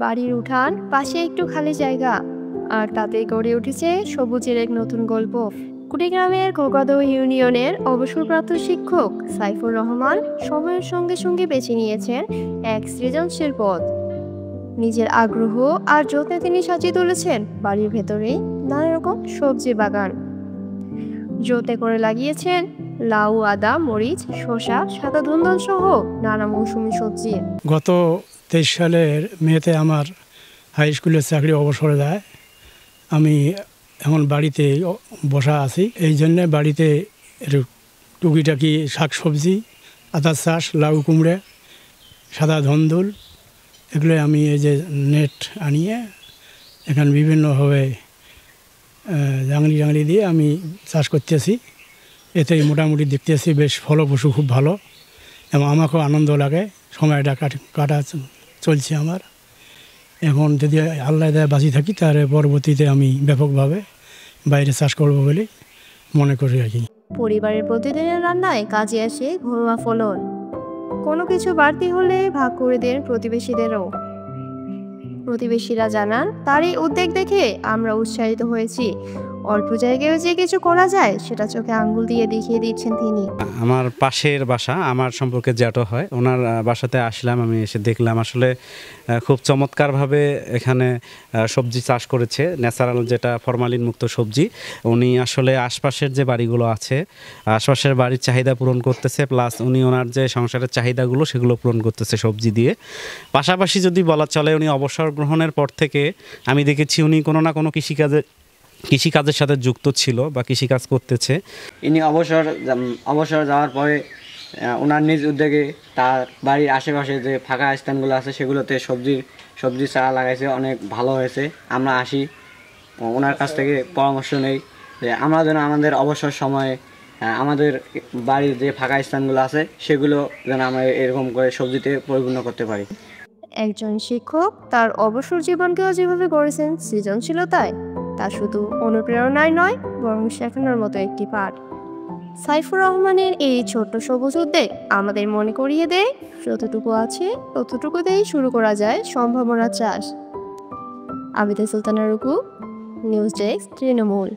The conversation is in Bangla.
বাড়ির উঠান, পাশে একটু খালি জায়গা, আর তাতে গড়ে উঠেছে সবুজের এক নতুন গল্প। কুড়িগ্রামের খোকাদহ ইউনিয়নের অবসরপ্রাপ্ত শিক্ষক সাইফুর রহমান সময়ের সঙ্গে সঙ্গে বেছে নিয়েছেন এক সৃজনশীল পথ। নিজের আগ্রহ আর যত্নে তিনি সাজিয়ে তুলেছেন বাড়ির ভেতরেই নানা রকম সবজি বাগান। জোতে করে লাগিয়েছেন লাউ, আদা, মরিচ, শসা, সাদা ধুন্দল সহ নানা মৌসুমী সবজি। গত 23 সালের মেতে আমার হাই স্কুলের চাকরি অবসরে যায়। আমি এখন বাড়িতে বসা আছি, এই জন্যে বাড়িতে টুকিটাকি শাকসবজি, আদা চাষ, লাউ, কুমড়ে, সাদা ধুন্দুল, এগুলো আমি এই যে নেট আনিয়ে এখানে বিভিন্নভাবে জাংলি দিয়ে আমি চাষ করতেছি। এতেই মোটামুটি দেখতেছি বেশ ফলপ্রসূ, খুব ভালো, এবং আমাকেও আনন্দ লাগে। সময়টা কাটা চলছে আমার। এখন যদি আল্লাহ দেয় বাঁচি থাকি, তার পরবর্তীতে আমি ব্যাপকভাবে বাইরে চাষ করব বলে মনে করি আর কি। পরিবারের প্রতিদিনের রান্নায় কাজে আসে ঘরোয়া ফলন। কোনো কিছু বাড়তি হলে ভাগ করে দেন প্রতিবেশীদেরও। প্রতিবেশীরা জানান, তার এই উদ্যোগ দেখে আমরা উৎসাহিত হয়েছি। অল্প জায়গায় যে কিছু করা যায় সেটা চোখে আঙ্গুল দিয়ে দেখিয়ে দিচ্ছেন তিনি। আমার পাশের বাসা, আমার সম্পর্কে জ্যাঠো হয়, ওনার বাসাতে আসলাম। আমি এসে দেখলাম আসলে খুব চমৎকারভাবে এখানে সবজি চাষ করেছে, ন্যাচারাল যেটা ফরমালিন মুক্ত সবজি। উনি আসলে আশপাশের যে বাড়িগুলো আছে, আশপাশের বাড়ির চাহিদা পূরণ করতেছে, প্লাস উনি ওনার যে সংসারের চাহিদাগুলো সেগুলো পূরণ করতেছে সবজি দিয়ে। পাশাপাশি যদি বলা চলে, উনি অবসর গ্রহণের পর থেকে আমি দেখেছি উনি কোনো না কোনো কৃষিকাজের সাথে যুক্ত ছিল বা কৃষিকাজ করতেছে। ইনি অবসর যাওয়ার পরে ওনার নিজ উদ্যোগে তার বাড়ির আশেপাশে যে ফাঁকা স্থানগুলো আছে সেগুলোতে সবজি চারা লাগাইছে, অনেক ভালো হয়েছে। আমরা আসি, ওনার কাছ থেকে পরামর্শ নেই যে আমরা যেন আমাদের অবসর সময়ে আমাদের বাড়ির যে ফাঁকা স্থানগুলো আছে সেগুলো যেন আমরা এরকম করে সবজিতে পরিপূর্ণ করতে পারি। একজন শিক্ষক তার অবসর জীবনকেও যেভাবে গড়েছেন সৃজনশীলতায়, তা শুধু অনুপ্রেরণায় নয়, বরং শেখানোর মতো একটি পাঠ। সাইফুর রহমানের এই ছোট্ট সবুজ উদ্যোগ আমাদের মনে করিয়ে দেয়, যতটুকু আছে ততটুকুতেই শুরু করা যায় সম্ভাবনা চাষ। আবিদা সুলতানা রুকু, নিউজ ডেস্ক, তৃণমূল।